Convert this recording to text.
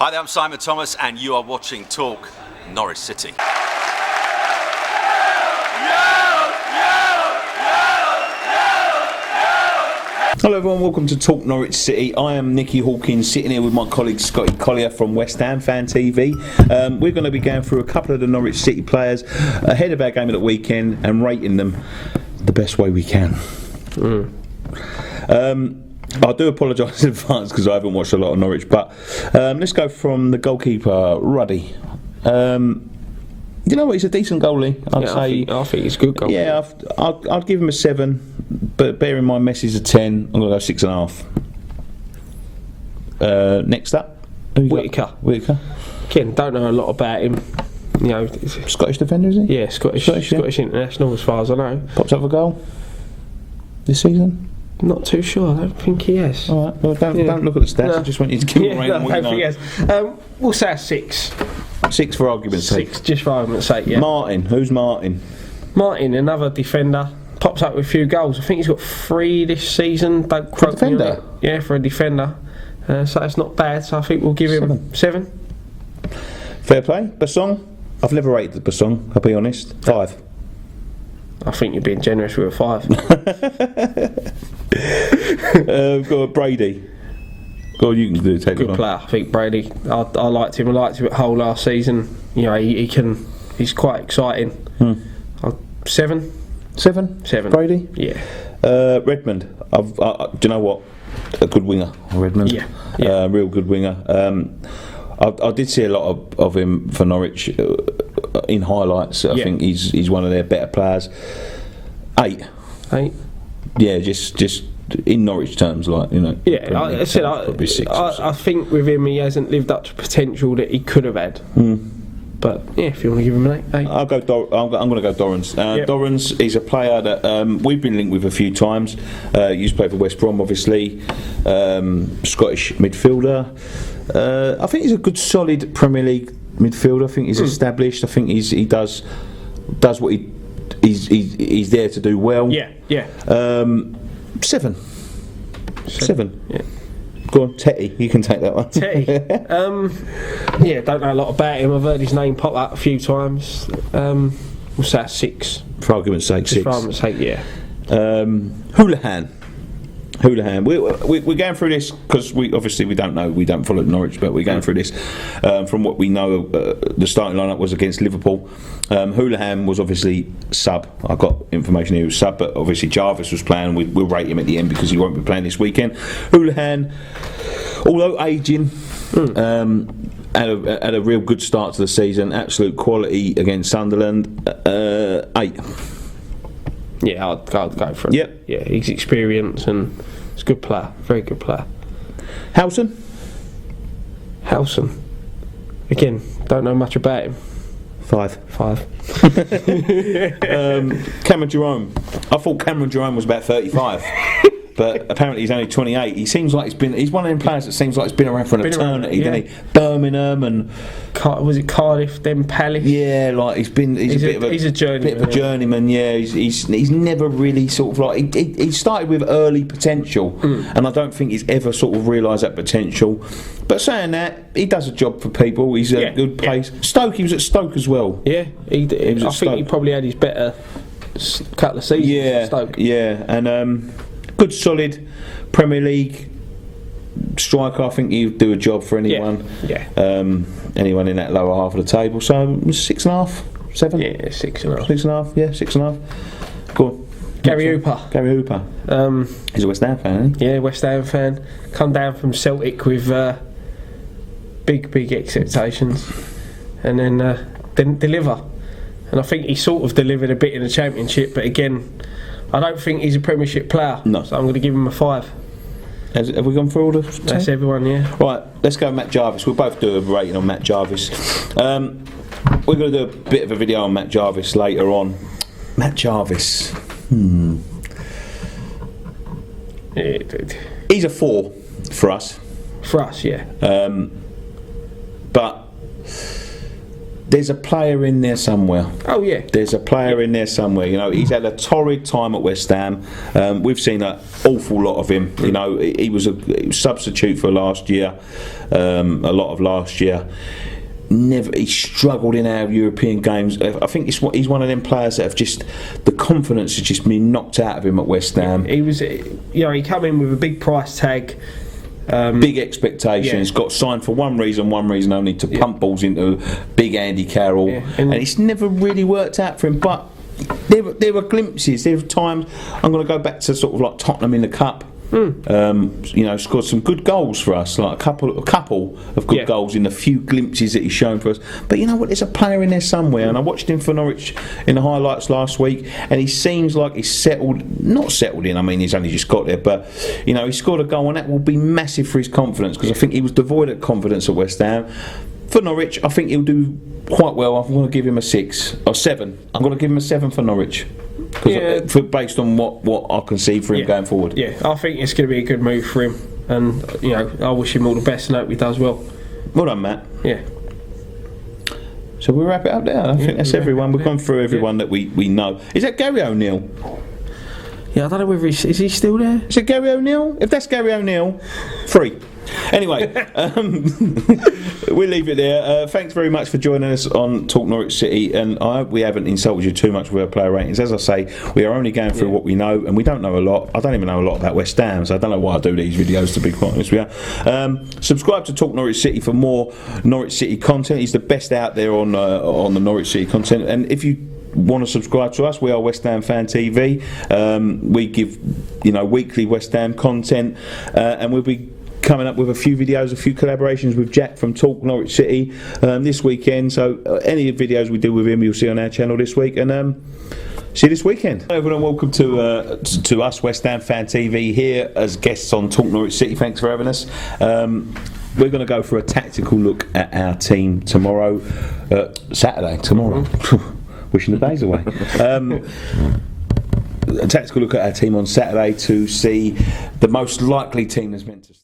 Hi there, I'm Simon Thomas and you are watching Talk Norwich City. Hello everyone, welcome to Talk Norwich City. I am Nicky Hawkins, sitting here with my colleague Scotty Collier from West Ham Fan TV. We're going to be going through a couple of the Norwich City players ahead of our game of the weekend and rating them the best way we can. I do apologise in advance because I haven't watched a lot of Norwich, but let's go from the goalkeeper, Ruddy. You know what, he's a decent goalie, I'd say. I think he's a good goalie. Yeah, I'd give him a 7, but bear in mind Messi's a 10, I'm going to go 6.5. Next up, Whittaker. Again, don't know a lot about him. You know, Scottish defender, is he? Yeah, Scottish international as far as I know. Pops up for goal this season? Not too sure. I don't think he has. All right. Well, don't look at the stats. No. I just want you to give him a rating. I don't think he has. We'll say a 6. 6 for argument's sake. 6, just for argument's sake. Yeah. Martin. Who's Martin? Martin, another defender. Pops up with a few goals. I think he's got 3 this season. Don't for a defender? Yeah, for a defender. So it's not bad. So I think we'll give him 7. Fair play. Basong. I've never rated the Basong. I'll be honest. 5. I think you're being generous with a 5. We've got Brady. Go on, you can do it. Good player. I think Brady. I liked him. I liked him at Hull last season. You know, he's quite exciting. 7. 7. Brady. Yeah. Redmond. Do you know what? A good winger, Redmond. Yeah. Real good winger. I did see a lot of him for Norwich in highlights. I think he's one of their better players. 8. Yeah, just in Norwich terms, like, you know. Yeah, I said probably 6. I think with him he hasn't lived up to potential that he could have had. But yeah, if you want to give him an 8. I'm going to go Dorrans. Dorrans is a player that we've been linked with a few times. Used to play for West Brom, obviously. Scottish midfielder. I think he's a good, solid Premier League midfielder. I think he's established. I think he does what he's there to do well. Yeah. 7. Yeah. Go on, Tetty, you can take that one. Tetty. Yeah, don't know a lot about him. I've heard his name pop up a few times. We'll say a 6. For argument's sake, 6. For argument's sake, yeah. Houlihan. We're going through this because we don't know, we don't follow Norwich, but we're going through this from what we know. The starting lineup was against Liverpool. Houlihan was obviously sub. I got information he was sub, but obviously Jarvis was playing. We'll rate him at the end because he won't be playing this weekend. Houlihan, although ageing, had a real good start to the season. Absolute quality against Sunderland. 8. Yeah, I'd go for it. Yep. Yeah, he's experienced and he's a good player, very good player. Houlihan. Again, don't know much about him. 5. Cameron Jerome. I thought Cameron Jerome was about 35. But apparently he's only 28. He seems like he's one of them players that seems like he's been around for an eternity, doesn't he? Birmingham and was it Cardiff, then Palace? Yeah, like he's a journeyman. Yeah, he's never really sort of like he started with early potential, and I don't think he's ever sort of realised that potential. But saying that, he does a job for people. He's a good place. Stoke, he was at Stoke as well. Yeah, I think he probably had his better couple of seasons. Yeah, at Stoke. Yeah, and. Good, solid Premier League striker. I think he'd do a job for anyone. Yeah. Anyone in that lower half of the table. So 6.5, 7. Yeah, 6.5. 6.5. Yeah, 6.5. Go on. Gary Hooper. He's a West Ham fan, isn't he? Yeah, West Ham fan. Come down from Celtic with big expectations, and then didn't deliver. And I think he sort of delivered a bit in the Championship, but again, I don't think he's a Premiership player. No. So I'm going to give him a 5. Have we gone through all the 10? That's everyone, yeah. Right, let's go Matt Jarvis. We'll both do a rating on Matt Jarvis. We're going to do a bit of a video on Matt Jarvis later on. Matt Jarvis. He's a 4 for us. For us, yeah. But there's a player in there somewhere. Oh yeah, there's a player in there somewhere. You know, he's had a torrid time at West Ham. We've seen an awful lot of him. You know, he was a substitute for last year, a lot of last year. He struggled in our European games. I think he's one of them players that have just, the confidence has just been knocked out of him at West Ham. He was, you know, he came in with a big price tag. Big expectations, got signed for one reason only, to pump balls into Big Andy Carroll, and it's never really worked out for him. But there were glimpses. There were times. I'm going to go back to sort of like Tottenham in the Cup. You know, scored some good goals for us, like a couple of good goals in the few glimpses that he's shown for us. But you know what? There's a player in there somewhere, and I watched him for Norwich in the highlights last week, and he seems like he's not settled in. I mean, he's only just got there, but you know, he scored a goal, and that will be massive for his confidence, because I think he was devoid of confidence at West Ham. For Norwich, I think he'll do quite well. I'm going to give him a 6 or 7. I'm going to give him a 7 for Norwich. Based on what I can see for him going forward. Yeah, I think it's going to be a good move for him, and you know, I wish him all the best and hope he does well. Well done, Matt. Yeah. So we'll wrap it up there. I think that's everyone. We've gone through everyone that we know. Is that Gary O'Neill? Yeah, I don't know whether is he still there? Is it Gary O'Neill? If that's Gary O'Neill, free. Anyway, we'll leave it there. Thanks very much for joining us on Talk Norwich City, and I hope we haven't insulted you too much with our player ratings. As I say, we are only going through what we know, and we don't know a lot. I don't even know a lot about West Ham, so I don't know why I do these videos, to be quite honest with you. Subscribe to Talk Norwich City for more Norwich City content. He's the best out there on the Norwich City content, and if you want to subscribe to us, we are West Ham Fan TV. We give, you know, weekly West Ham content, and we'll be coming up with a few videos, a few collaborations with Jack from Talk Norwich City this weekend. So any videos we do with him, you'll see on our channel this week, and see you this weekend. Hello everyone, welcome to us, West Ham Fan TV, here as guests on Talk Norwich City. Thanks for having us. We're going to go for a tactical look at our team tomorrow, Saturday. Wishing the days away. A tactical look at our team on Saturday to see the most likely team that's meant to start.